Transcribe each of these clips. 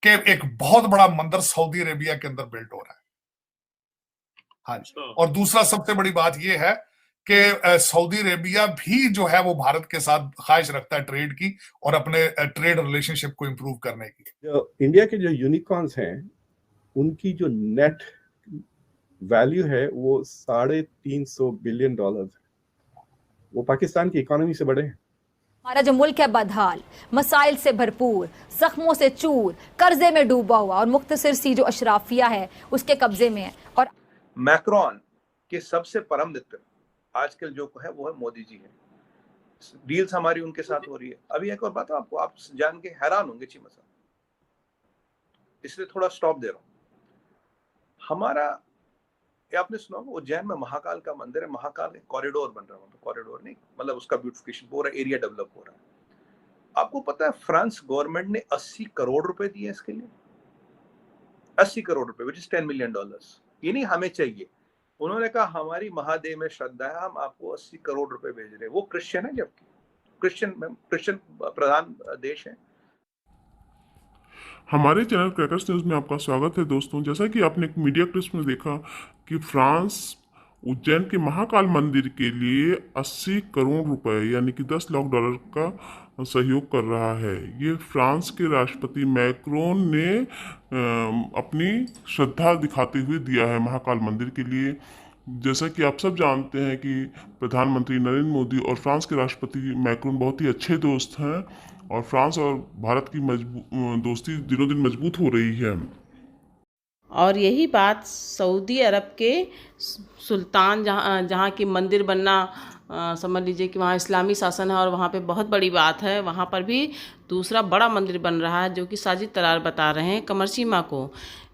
کہ ایک بہت بڑا مندر سعودی عربیہ کے اندر بلڈ ہو رہا ہے. ہاں جی. اور دوسرا سب سے بڑی بات یہ ہے کہ سعودی عربیہ بھی جو ہے وہ بھارت کے ساتھ خواہش رکھتا ہے ٹریڈ کی اور اپنے ٹریڈ ریلیشن شپ کو امپروو کرنے کی. جو انڈیا کے جو یونیکارنز ہیں ان کی جو نیٹ ویلیو ہے وہ $350 بلین ہے. وہ پاکستان کی اکانومی سے بڑے ہیں. ہمارا جو ملک ہے بدحال، مسائل سے بھرپور، زخموں سے چور، قرضے میں ڈوبا ہوا اور مختصر سی جو اشرافیہ ہے اس کے قبضے میں ہے. اور میکرون کے سب سے پرم متر آج کل جو ہے وہ ہے مودی جی ہے. ڈیلز ہماری ان کے ساتھ ہو رہی ہے. ابھی ایک اور بات آپ کو، آپ جان کے حیران ہوں گے چیمہ صاحب، اس لیے تھوڑا سٹاپ دے رہا ہوں. ہمارا آپ نے سنا وہ اجین میں مہاکال کا مندر ہے. مہاکال ایک کوریڈور بن رہا ہے، کوریڈور نہیں مطلب اس کا بیوٹیفیکیشن پورا ایریا ڈیولپ ہو رہا ہے. آپ کو پتا ہے فرانس گورنمنٹ نے 80 کروڑ روپے دیے اس کے لیے. 80 کروڑ روپے وچ از $10 ملین. یہ نہیں ہمیں چاہیے. انہوں نے کہا ہماری مہادیو میں شردھا ہے، ہم آپ کو 80 کروڑ روپے بھیج رہے ہیں. وہ کرسچن ہے، جبکہ کرسچن پردھان دیش ہے. ہمارے چینل کریکرز نیوز میں آپ کا سواگت ہے دوستوں. جیسا کہ آپ نے ایک میڈیا کلپس میں دیکھا کہ فرانس اجین کے مہاکال مندر کے لیے 80 کروڑ روپے یعنی کہ $10 لاکھ کا سہیوگ کر رہا ہے. یہ فرانس کے راشٹرپتی میکرون نے اپنی شردھا دکھاتے ہوئے دیا ہے مہاکال مندر کے لیے. جیسا کہ آپ سب جانتے ہیں کہ پردھان منتری نریندر مودی اور فرانس کے راشٹرپتی میکرون بہت ہی اچھے دوست ہیں اور فرانس اور بھارت کی دوستی دنوں دن مضبوط ہو رہی ہے. اور یہی بات سعودی عرب کے سلطان جہاں کی مندر بننا سمجھ لیجئے کہ وہاں اسلامی شاسن ہے اور وہاں پہ بہت بڑی بات ہے. وہاں پر بھی دوسرا بڑا مندر بن رہا ہے جو کہ ساجد طرار بتا رہے ہیں کمرشیما کو.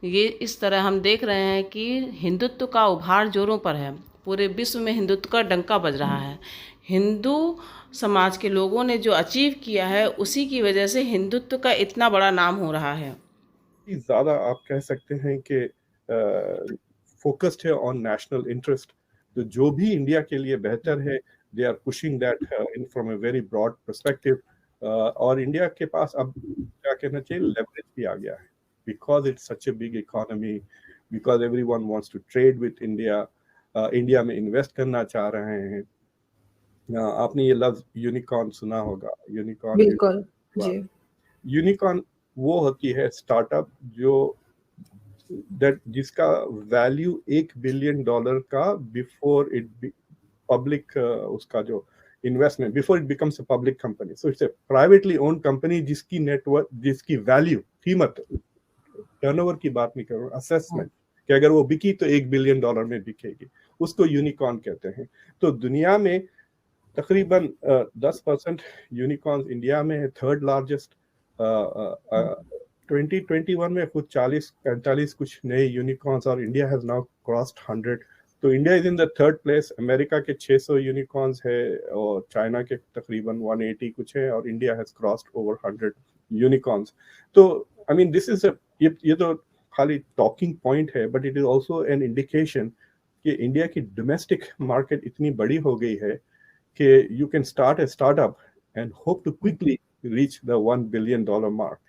یہ اس طرح ہم دیکھ رہے ہیں کہ ہندوتو کا ابھار زوروں پر ہے. پورے وشو میں ہندوتو کا ڈنکا بج رہا ہے. ہندو سماج کے لوگوں نے جو اچیو کیا ہے اسی کی وجہ سے ہندوتو کا اتنا بڑا نام ہو رہا ہے. زیادہ آپ کہہ سکتے ہیں کہ فوکسڈ ہے آن نیشنل انٹرسٹ. تو جو بھی انڈیا کے لیے بہتر ہے they are pushing that from a very broad perspective. اور انڈیا کے پاس اب کیا کہنا چاہیے لیوریج بھی آ گیا ہے because it's such a big economy, because everyone wants to trade with India. India میں انویسٹ کرنا چاہ رہے ہیں. آپ نے یہ لفظ یونیکارن سنا ہوگا. یونیکارن بالکل جی. یونیکارن وہ ہوتی ہے اسٹارٹ اپ جو جس کا ویلیو $1 بلین کا بفور اٹ پبلک اس کا جو investment before it becomes a public company. So it's a privately owned company جس کی نیٹ ورتھ جس کی ویلیو قیمت ٹرن اوور کی بات نہیں کر رہا ہوں, اسیسمنٹ کہ اگر وہ بکی تو $1 بلین میں بکے گی, اس کو یونیکارن کہتے ہیں. تو دنیا میں تقریباً 10% یونیکارنز انڈیا میں ہے, تھرڈ لارجسٹ. 2021 میں خود 40-45 کچھ نئے یونیکارنز اور انڈیا ہیز ناؤ کراسڈ 100. تو India is in the third place. امریکہ کے 600 یونیکارنز ہے اور چائنا کے تقریباً 180 کچھ ہے اور India has crossed over 100 unicorns. تو آئی مین دس از یہ تو خالی ٹاکنگ پوائنٹ ہے but it is also an indication کہ انڈیا کی ڈومیسٹک مارکیٹ اتنی بڑی ہو گئی ہے کہ you can start a startup and hope to quickly reach the $1 billion mark.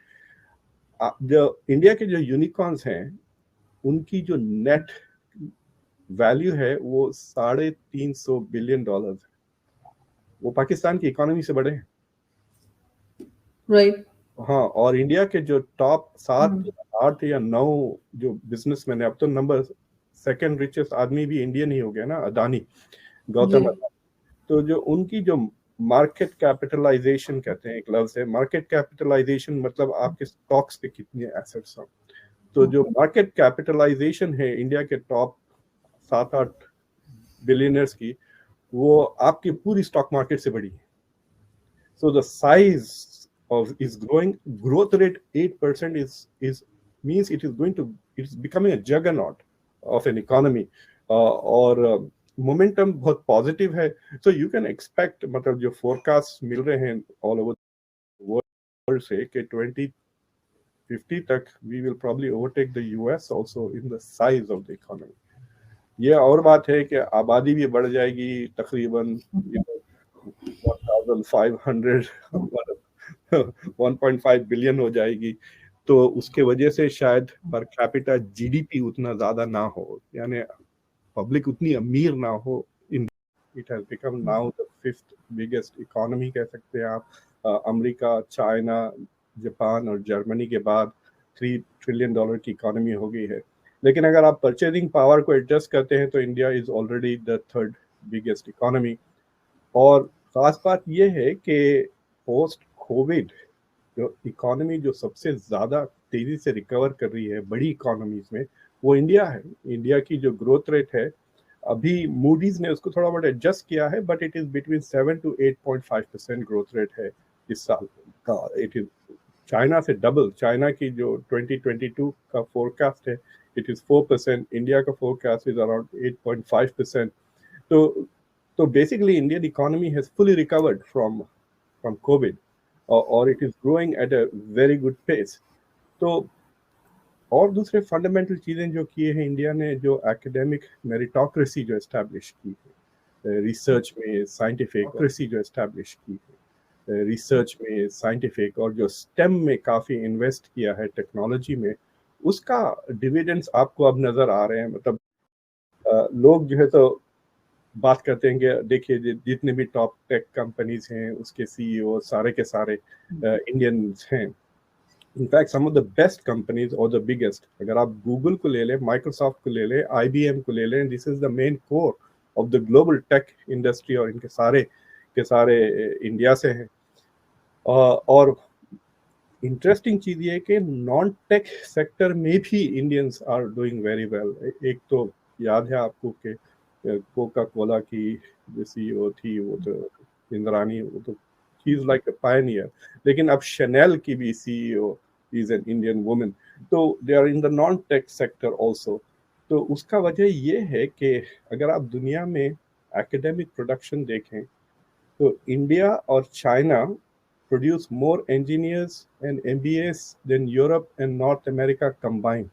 جو انڈیا کے جو یونیکارنز ہیں ان کی جو نیٹ ویلیو ہے وہ $350 بلین ہے. وہ پاکستان کی اکانومی سے بڑے ہیں. رائٹ. ہاں, اور انڈیا کے جو ٹاپ 7-8 یا 9 جو بزنس مین ہیں, اب تو نمبر سیکنڈ ریچسٹ آدمی بھی انڈین ہی ہو گیا نا, اڈانی, گوتم اڈانی. تو جو ان کی جو مارکیٹ کیپٹلائزیشن کہتے ہیں ایک لفظ ہے, مارکیٹ کیپٹلائزیشن مطلب آپ کے اسٹاکس پہ کتنے ایسٹس ہیں. تو جو مارکیٹ کیپٹلائزیشن ہے انڈیا کے ٹاپ 7-8 بلینئرز کی, وہ آپ کی پوری اسٹاک مارکیٹ سے بڑی ہے. So the size is growing, growth rate 8% is means it is becoming a juggernaut of an economy. اور مومنٹم بہت پازیٹیو ہے. سو یو کین ایکسپیکٹ مطلب جو فورکاسٹ مل رہے ہیں آل اوور ورلڈ سے کہ 2050 تک we will probably overtake the US also in the size of the economy. یہ اور بات ہے کہ آبادی بھی بڑھ جائے گی, تقریباً 1500 1.5 بلین ہو جائے گی. تو اس کے وجہ سے شاید per capita G D P اتنا زیادہ نہ ہو, یعنی پبلک اتنی امیر نہ ہو. It has become now the 5th biggest economy کہہ سکتے ہیں آپ. امریکہ, چائنا, جاپان اور جرمنی کے بعد $3 trillion کی اکانومی ہو گئی ہے. لیکن اگر آپ پرچیزنگ پاور کو ایڈجسٹ کرتے ہیں تو India is already the 3rd biggest economy. اور خاص بات یہ ہے کہ پوسٹ کووڈ جو اکانومی جو سب سے زیادہ تیزی سے ریکور کر رہی ہے بڑی اکانومیز میں, وہ انڈیا ہے. انڈیا کی جو گروتھ ریٹ ہے, ابھی موڈیز نے اس کو تھوڑا بہت ایڈجسٹ کیا ہے, but it is between 7 to 8.5% growth rate ہے اس سال کا. اٹ از چائنا سے ڈبل. چائنا کی جو 2022 کا فورکاسٹ ہے اٹ از 4%, انڈیا کا فورکاسٹ از اراؤنڈ 8.5%. تو basically Indian economy has fully recovered from covid, اور it is growing at a very good pace. تو اور دوسرے فنڈامنٹل چیزیں جو کیے ہیں انڈیا نے, جو ایکیڈیمک میریٹوکریسی جو اسٹیبلش کی ہے ریسرچ میں, سائنٹیفک جو اسٹیبلش کی ہے ریسرچ میں, سائنٹیفک, اور جو اسٹیم میں کافی انویسٹ کیا ہے ٹیکنالوجی میں, اس کا ڈویڈنڈس آپ کو اب نظر آ رہے ہیں. مطلب لوگ جو ہے تو بات کرتے ہیں کہ دیکھیے جتنے بھی ٹاپ ٹیک کمپنیز ہیں اس کے سی ای او سارے کے سارے انڈینز ہیں. In fact, some of the best companies or the biggest, اگر آپ گوگل کو لے لیں, مائکروسافٹ کو لے لیں, آئی بی ایم کو لے لیں, this is the main core of the global tech industry, اور ان کے سارے انڈیا سے ہیں. اور انٹرسٹنگ چیز یہ ہے کہ نان ٹیک سیکٹر میں بھی Indians are doing very well. ایک تو یاد ہے آپ کو کہ کوکا کولا کی جو سی ای او تھی وہ تو اندرانی, وہ تو she is like a pioneer. لیکن اب شنیل کی بھی سی ای او is an Indian woman. تو they are in the non-tech sector also. تو اس کا وجہ یہ ہے کہ اگر آپ دنیا میں academic production دیکھیں تو انڈیا اور China produce more engineers and MBAs than Europe and North America combined.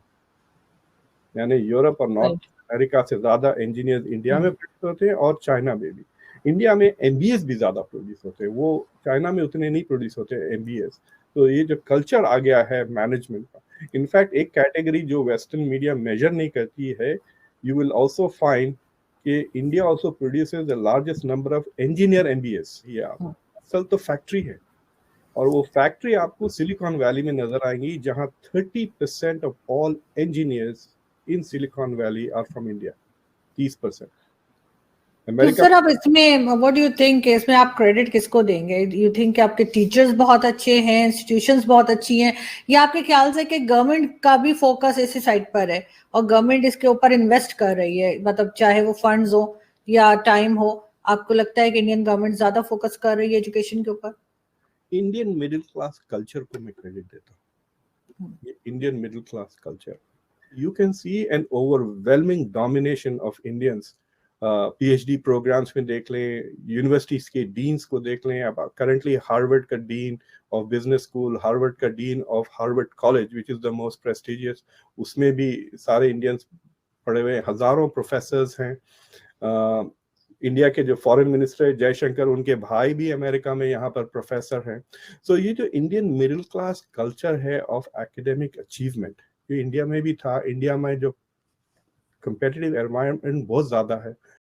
یعنی یورپ اور نارتھ امریکہ سے زیادہ انجینئرز انڈیا میں پروڈیوس ہوتے ہیں اور چائنا میں بھی. انڈیا میں ایم بی ایس بھی زیادہ پروڈیوس ہوتے ہیں, وہ چائنا میں اتنے نہیں پروڈیوس ہوتے ایم بی ایس. تو یہ جو کلچر آ گیا ہے مینجمنٹ کا, انفیکٹ ایک کیٹیگری جو ویسٹرن میڈیا میجر نہیں کرتی ہے, یو ول آلسو فائنڈ کہ India also produces the largest number of engineer M B S. یہ اصل تو فیکٹری ہے, اور وہ فیکٹری آپ کو سلیکان ویلی میں نظر آئیں گی, جہاں 30% of all engineers in Silicon Valley are from India. 30%. Sir اب اس میں واٹ ڈو یو تھنک, اس میں آپ کریڈٹ کس کو دیں گے؟ یو تھنک کہ آپ کے ٹیچرز بہت اچھے ہیں, انسٹیٹیوشنز بہت اچھی ہیں, یا آپ کے خیال سے کہ گورنمنٹ کا بھی فوکس اسی سائڈ پر ہے اور گورنمنٹ اس کے اوپر انویسٹ کر رہی ہے, مطلب چاہے وہ فنڈز ہو یا ٹائم ہو؟ آپ کو لگتا ہے کہ انڈین گورنمنٹ زیادہ فوکس کر رہی ہے ایجوکیشن کے اوپر؟ انڈین مڈل کلاس کلچر کو میں کریڈٹ دیتا ہوں. Indian middle class culture, you can see an overwhelming domination of Indians. P H D programmes میں دیکھ لیں, یونیورسٹیز کے ڈینس کو دیکھ لیں. اب کرنٹلی ہارورڈ کا dean of business school, Harvard کا dean of Harvard college which is the most prestigious, اس میں بھی سارے انڈینس پڑھے ہوئے, ہزاروں پروفیسرز ہیں. انڈیا کے جو فارن منسٹر جے شنکر, ان کے بھائی بھی امریکہ میں یہاں پر پروفیسر ہیں. سو یہ جو انڈین مڈل کلاس کلچر ہے آف ایکیڈیمک اچیومنٹ, یہ انڈیا میں بھی تھا. انڈیا میں جو کمپیٹیٹیو انوائرمنٹ بہت زیادہ ہے,